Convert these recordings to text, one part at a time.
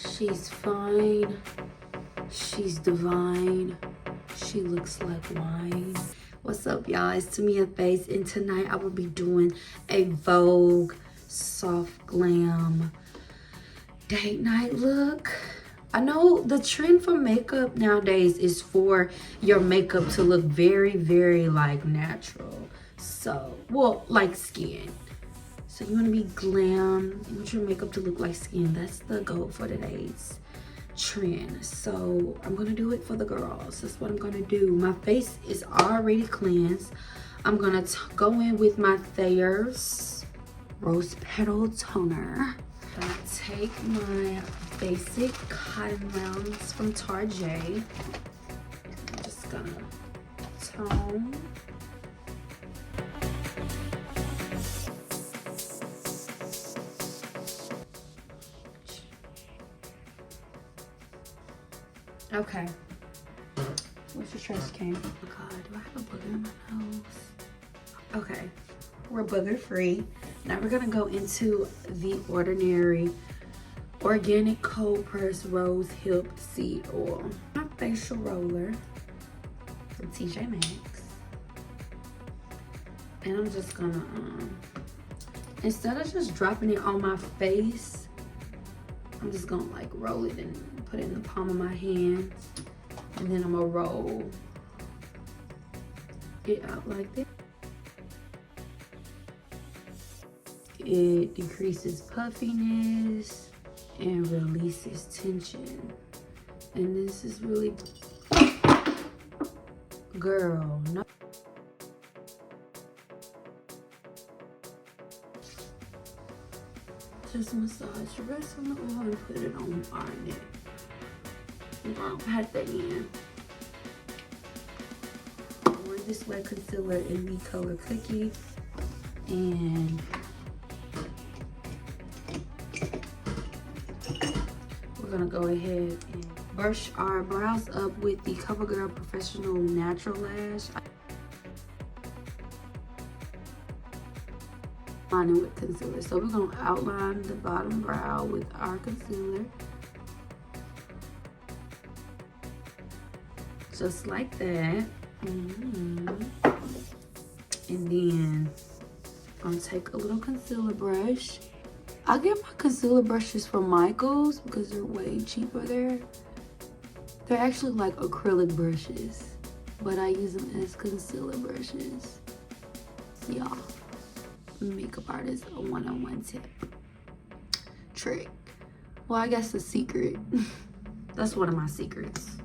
She's fine. She's divine. She looks like wine. What's up, y'all? It's Timia Face, and tonight I will be doing a Vogue soft glam date night look. I know the trend for makeup nowadays is for your makeup to look very, very like natural. So, well, like skin. So you want to be glam, you want your makeup to look like skin. That's the goal for today's trend. So I'm gonna do it for the girls. That's what I'm gonna do. My face is already cleansed. I'm gonna go in with my Thayer's Rose Petal Toner. I'm gonna take my basic cotton rounds from Tarjay. I'm just gonna tone. Okay. Where's the trash can? Oh God, do I have a booger in my nose? Okay, we're booger free. Now we're gonna go into the Ordinary Organic Cold Pressed Rose Hip Seed Oil. My facial roller from TJ Maxx. And I'm just gonna, instead of just dropping it on my face, I'm just gonna like roll it and put it in the palm of my hand, and then I'm gonna roll it out like this. It decreases puffiness and releases tension. And this is really, girl, no. Just massage the rest of the oil and put it on our neck. I'm gonna pat that in. Wear this wet concealer in the color Cookie, and we're gonna go ahead and brush our brows up with the CoverGirl Professional Natural Lash. Lining with concealer. So we're gonna outline the bottom brow with our concealer. Just like that. And then I'm gonna take a little concealer brush. I get my concealer brushes from Michael's because they're way cheaper there. They're actually like acrylic brushes, but I use them as concealer brushes. Y'all, makeup artist, a 101 tip. Trick. Well, I guess a secret. That's one of my secrets.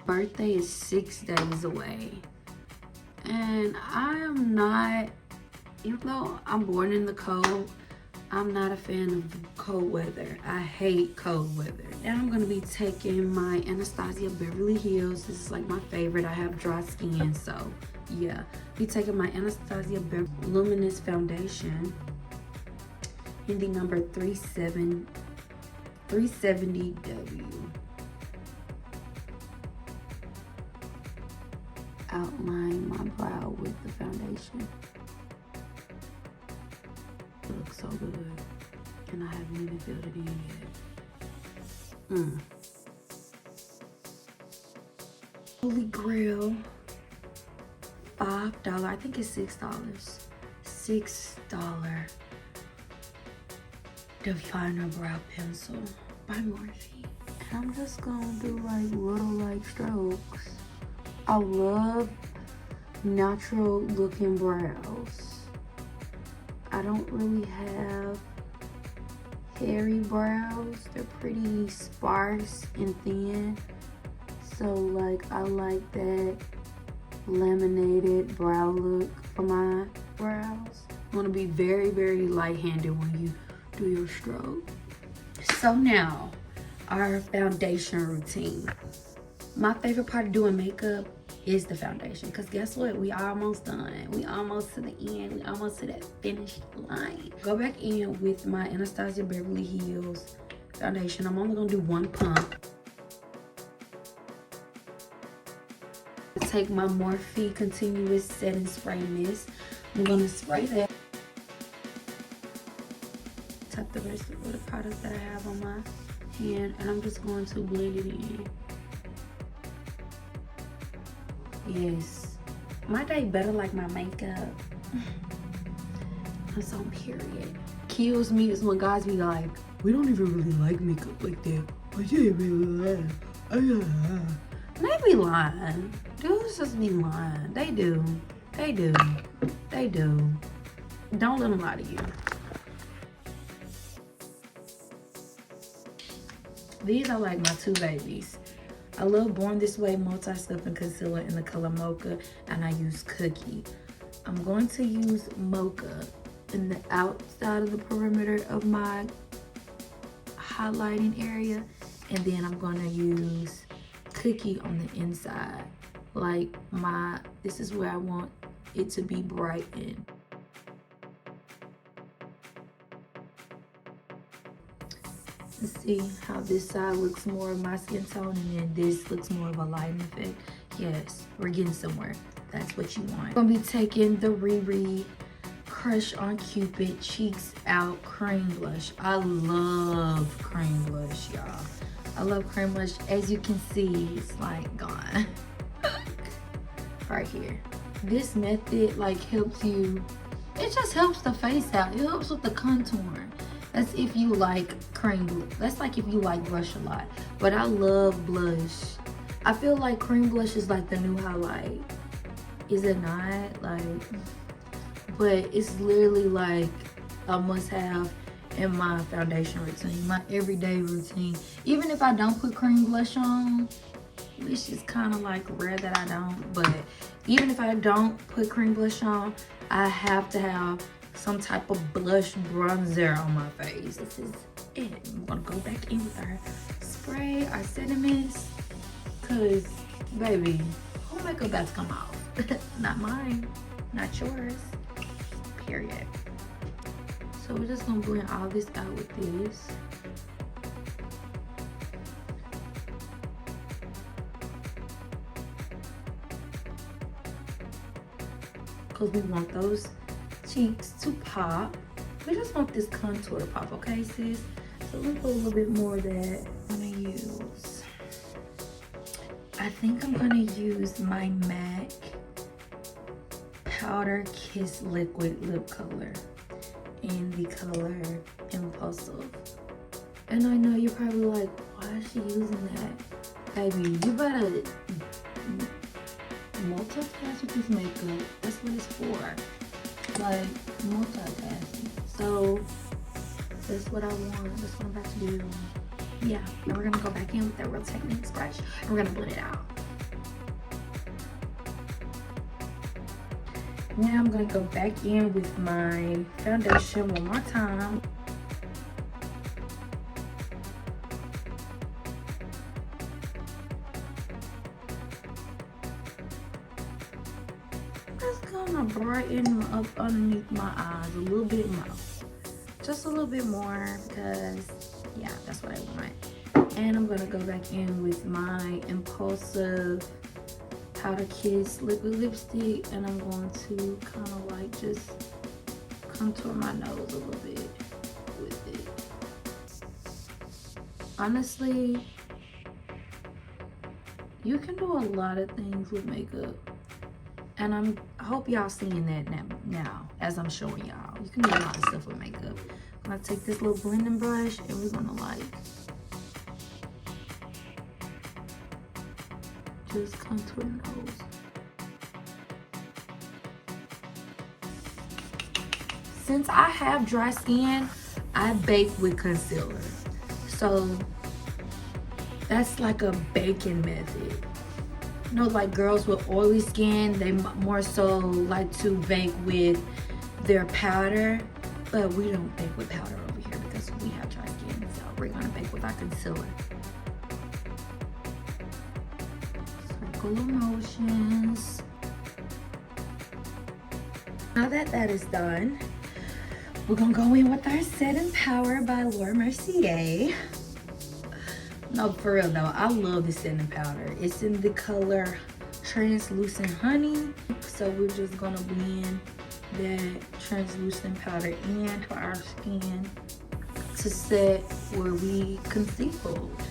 Birthday is 6 days away, and I am not, even though I'm born in the cold, I'm not a fan of cold weather. I hate cold weather. Now I'm gonna be taking my Anastasia Beverly Hills. This is like my favorite. I have dry skin, so yeah. Be taking my Anastasia Beverly Luminous Foundation in the number 370W. Outline my brow with the foundation. It looks so good, and I haven't even filled it in yet. Holy Grail, $5. I think it's $6. $6 definer brow pencil by Morphe. And I'm just gonna do like little like strokes. I love natural looking brows. I don't really have hairy brows. They're pretty sparse and thin. So like I like that laminated brow look for my brows. You want to be very, very light-handed when you do your stroke. So now, our foundation routine. My favorite part of doing makeup is the foundation, because guess what? We almost done. We almost to the end. We almost to that finished line. Go back in with my Anastasia Beverly Hills foundation. I'm only gonna do one pump. Take my Morphe Continuous Setting Spray Mist. I'm gonna spray that. Tap the rest of the product that I have on my hand, and I'm just going to blend it in. Yes, my day better like my makeup. That's on period. Kills me is when guys be like, we don't even really like makeup like that. But you really like. They be lying. Dudes just be lying. They do. They do. They do. Don't let them lie to you. These are like my two babies. I love Born This Way Multi-Sculpting Concealer in the color Mocha, and I use Cookie. I'm going to use Mocha in the outside of the perimeter of my highlighting area, and then I'm going to use Cookie on the inside. Like this is where I want it to be brightened. Let's see how this side looks more of my skin tone, and then this looks more of a lighting effect. Yes, we're getting somewhere. That's what you want. I'm gonna be taking the Riri Crush on Cupid Cheeks Out Cream Blush. I love cream blush, y'all. I love cream blush. As you can see, it's like gone. Right here. This method like helps you, it just helps the face out. It helps with the contour. That's if you like cream blush. That's like if you like blush a lot. But I love blush. I feel like cream blush is like the new highlight. Is it not? Like, but it's literally like a must-have in my foundation routine, my everyday routine. Even if I don't put cream blush on, which is kind of like rare that I don't, but even if I don't put cream blush on, I have to have some type of blush bronzer on my face. This is it. I'm gonna go back in with our spray, our sentiments, cause baby, who makeup got to come off? Not mine, not yours, period. So we're just gonna blend all this out with this. Cause we want those cheeks to pop. We just want this contour to pop, okay, sis? So we'll put a little bit more of that I'm gonna use. I think I'm gonna use my MAC Powder Kiss Liquid Lip Color in the color Impulsive. And I know you're probably like, why is she using that? Baby, you better multitask with this makeup. That's what it's for. Like multitasking. So that's what I want. That's what I'm about to do. Yeah. Now we're gonna go back in with that Real Techniques brush and we're gonna blend it out. Now I'm gonna go back in with my foundation one more time. Just gonna brighten up underneath my eyes a little bit more. Just a little bit more because, yeah, that's what I want. And I'm gonna go back in with my Impulsive Powder Kiss liquid lipstick, and I'm going to kind of like just contour my nose a little bit with it. Honestly, you can do a lot of things with makeup, and I hope y'all seeing that now as I'm showing y'all. You can do a lot of stuff with makeup. I'm gonna take this little blending brush and we're gonna like just contour the nose. Since I have dry skin, I bake with concealer. So that's like a baking method. You know, like girls with oily skin, they more so like to bake with their powder, but we don't bake with powder over here because we have dry skin. So we're gonna bake with our concealer. Circular motions. Now that that is done, we're gonna go in with our Setting Power by Laura Mercier. No, for real though, I love this setting powder. It's in the color Translucent Honey. So we're just gonna blend that translucent powder into our skin to set where we concealed.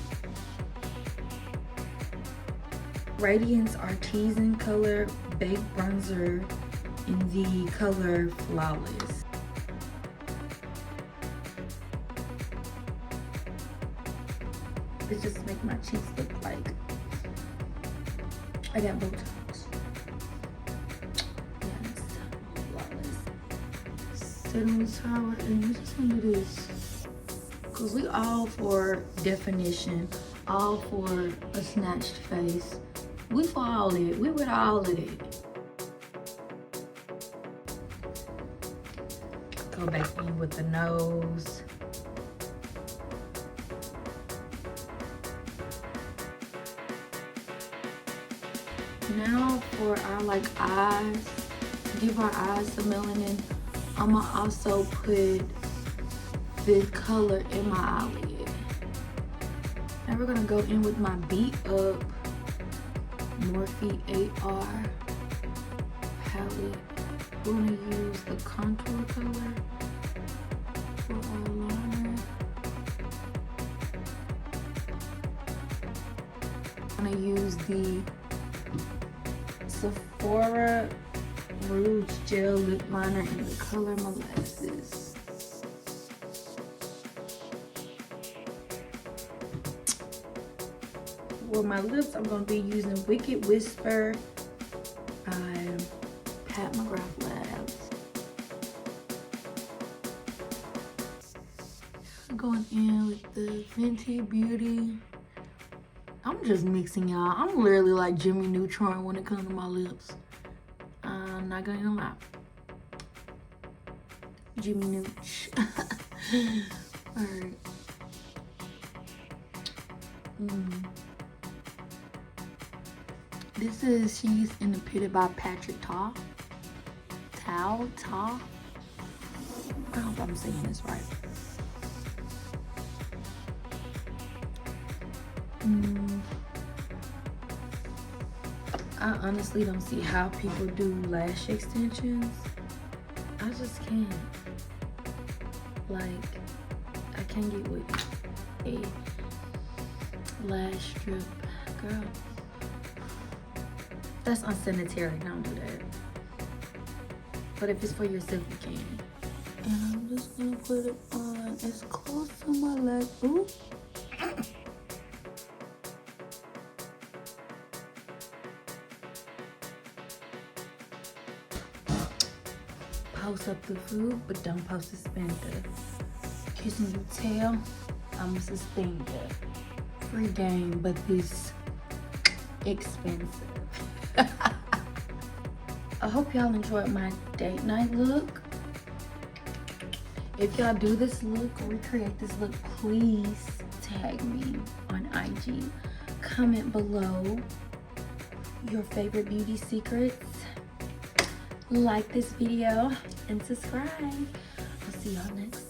Radiance Artisan Color Baked Bronzer in the color Flawless. It just makes my cheeks look like I got Botox. Yes, Flawless. Sit on the tower and we just gonna do this. Cause we all for definition, all for a snatched face. We for all of it. We with all of it. Go back in with the nose. Now for our like eyes, give our eyes some melanin. I'ma also put the color in my eyelid. Now we're gonna go in with my Beat Up Morphe AR palette. We're gonna use the contour color for our liner. I'm gonna use the Sephora Rouge Gel Lip Liner in the color Molasses. For my lips, I'm going to be using Wicked Whisper by Pat McGrath Labs. Going in with the Fenty Beauty. I'm just mixing, y'all. I'm literally like Jimmy Neutron when it comes to my lips. I'm not gonna lie. Jimmy Nooch. Alright. This is She's Independent by Patrick Ta. I hope I'm saying this right. I honestly don't see how people do lash extensions. I just can't. Like, I can't get with it. A lash strip, girl. That's unsanitary. Don't do that. But if it's for yourself, you can. And I'm just gonna put it on as close to my leg. Ooh. Post up the food, but don't post the spender. Kissing you tail, I'm a suspender. Free game, but this expensive. I hope y'all enjoyed my date night look. If y'all do this look or recreate this look, please tag me on IG. Comment below your favorite beauty secrets. Like this video and subscribe. I'll see y'all next time.